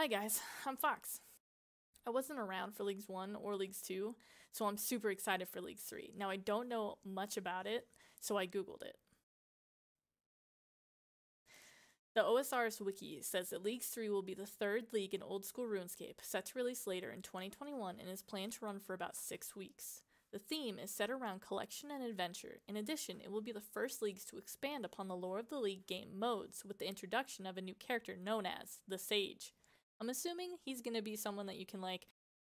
Hi guys, I'm Fox. I wasn't around for Leagues 1 or Leagues 2, so I'm super excited for Leagues 3. Now I don't know much about it, so I googled it. The OSRS wiki says that Leagues 3 will be the third league in old school RuneScape, set to release later in 2021 and is planned to run for about 6 weeks. The theme is set around collection and adventure. In addition, it will be the first leagues to expand upon the lore of the league game modes with the introduction of a new character known as the Sage. I'm assuming he's going to be someone that you can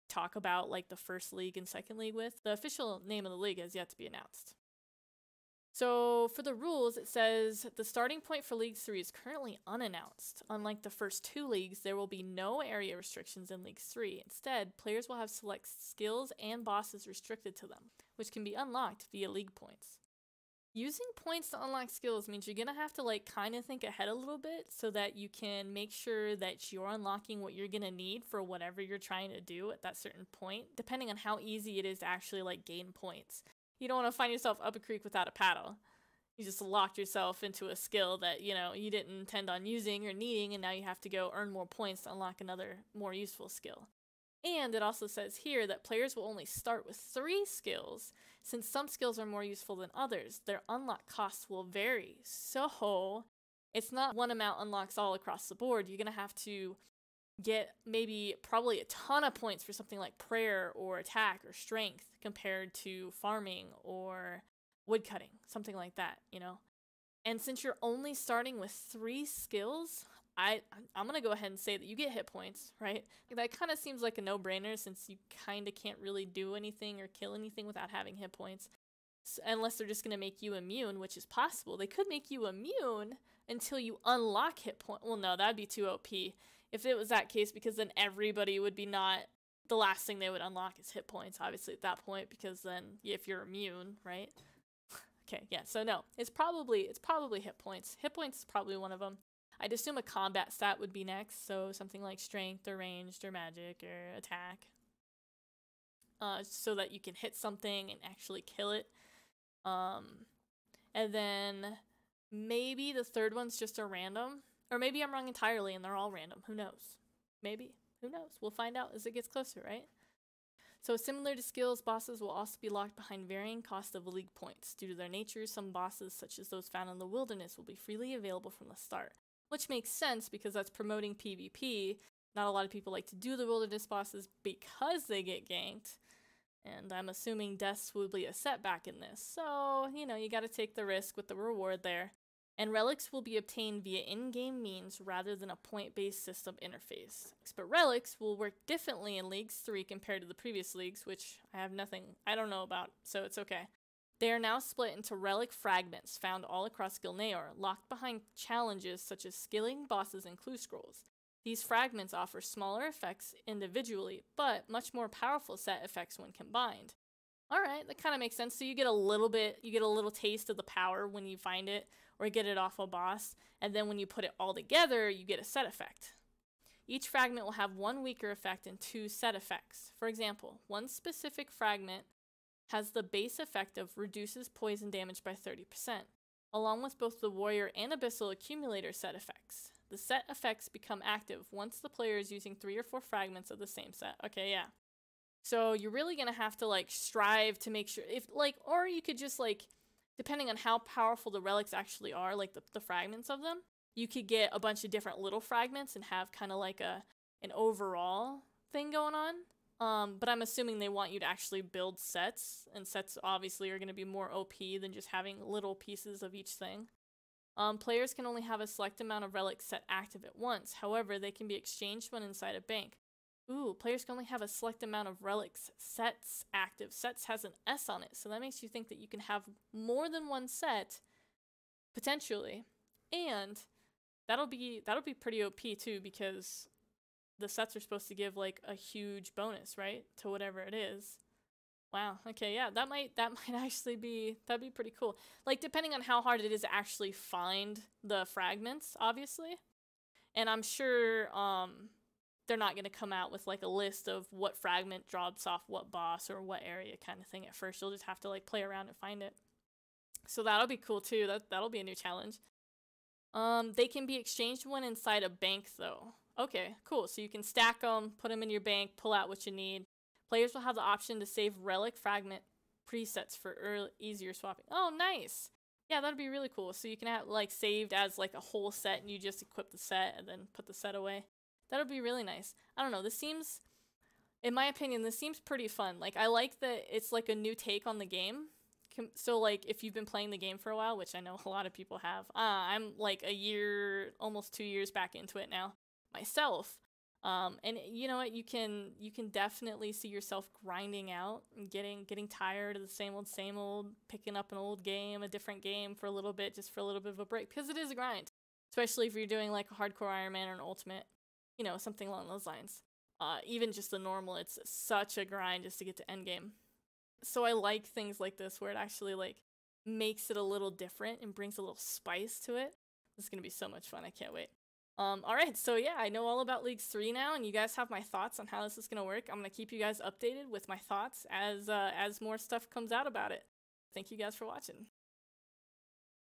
talk about the first league and second league with. The official name of the league has yet to be announced. So for the rules, it says the starting point for League 3 is currently unannounced. Unlike the first 2 leagues, there will be no area restrictions in League 3. Instead, players will have select skills and bosses restricted to them, which can be unlocked via league points. Using points to unlock skills means you're going to have to kind of think ahead a little bit so that you can make sure that you're unlocking what you're going to need for whatever you're trying to do at that certain point, depending on how easy it is to actually gain points. You don't want to find yourself up a creek without a paddle. You just locked yourself into a skill that, you didn't intend on using or needing, and now you have to go earn more points to unlock another more useful skill. And it also says here that players will only start with 3 skills. Since some skills are more useful than others, their unlock costs will vary. So it's not one amount unlocks all across the board. You're going to have to get probably a ton of points for something like prayer or attack or strength compared to farming or woodcutting, something like that, And since you're only starting with 3 skills, I'm going to go ahead and say that you get hit points, right? That kind of seems like a no-brainer since you kind of can't really do anything or kill anything without having hit points. Unless they're just going to make you immune, which is possible. They could make you immune until you unlock hit points. Well, no, that'd be too OP if it was that case, because then everybody would be not... The last thing they would unlock is hit points, obviously, at that point, because then if you're immune, right? Okay, yeah, so no. It's probably hit points. Hit points is probably one of them. I'd assume a combat stat would be next, so something like strength or ranged or magic or attack. So that you can hit something and actually kill it. And then maybe the third one's just a random. Or maybe I'm wrong entirely and they're all random. Who knows? Maybe. Who knows? We'll find out as it gets closer, right? So similar to skills, bosses will also be locked behind varying costs of league points. Due to their nature, some bosses, such as those found in the wilderness, will be freely available from the start. Which makes sense because that's promoting PvP. Not a lot of people like to do the wilderness bosses because they get ganked. And I'm assuming deaths will be a setback in this. So, you gotta take the risk with the reward there. And relics will be obtained via in-game means rather than a point-based system interface. But relics will work differently in Leagues 3 compared to the previous leagues, which I don't know about, so it's okay. They are now split into relic fragments found all across Gilneor, locked behind challenges such as skilling bosses and clue scrolls. These fragments offer smaller effects individually, but much more powerful set effects when combined. Alright, that kind of makes sense. So you get a little taste of the power when you find it, or get it off a boss, and then when you put it all together, you get a set effect. Each fragment will have 1 weaker effect and 2 set effects. For example, one specific fragment has the base effect of reduces poison damage by 30%, along with both the warrior and abyssal accumulator set effects. The set effects become active once the player is using 3 or 4 fragments of the same set. Okay, yeah. So you're really going to have to strive to make sure or you could just depending on how powerful the relics actually are, the fragments of them, you could get a bunch of different little fragments and have kind of an overall thing going on. But I'm assuming they want you to actually build sets, and sets obviously are going to be more OP than just having little pieces of each thing. Players can only have a select amount of relics set active at once. However, they can be exchanged when inside a bank. Ooh, players can only have a select amount of relics sets active. Sets has an S on it, so that makes you think that you can have more than one set, potentially. And that'll be pretty OP too, because the sets are supposed to give a huge bonus, right? To whatever it is. Wow, okay, yeah, that might actually be, that'd be pretty cool. Depending on how hard it is to actually find the fragments, obviously. And I'm sure, they're not going to come out with a list of what fragment drops off what boss or what area kind of thing at first. You'll just have to play around and find it. So that'll be cool too. That'll be a new challenge. They can be exchanged when inside a bank, though. Okay, cool. So you can stack them, put them in your bank, pull out what you need. Players will have the option to save relic fragment presets for easier swapping. Oh, nice. Yeah, that'd be really cool. So you can have like saved as like a whole set and you just equip the set and then put the set away. That would be really nice. I don't know. This seems, in my opinion, this seems pretty fun. Like, I like that it's like a new take on the game. So, like, if you've been playing the game for a while, which I know a lot of people have, I'm like a year, almost 2 years back into it now myself. And you know what? You can definitely see yourself grinding out and getting tired of the same old, picking up an old game, a different game for a little bit, just for a little bit of a break, because it is a grind, especially if you're doing like a hardcore Iron Man or an Ultimate, you know, something along those lines. Even just the normal, it's such a grind just to get to endgame. So I like things like this where it actually like makes it a little different and brings a little spice to it. This is gonna be so much fun. I can't wait. Alright, so yeah, I know all about Leagues 3 now, and you guys have my thoughts on how this is gonna work. I'm gonna keep you guys updated with my thoughts as more stuff comes out about it. Thank you guys for watching.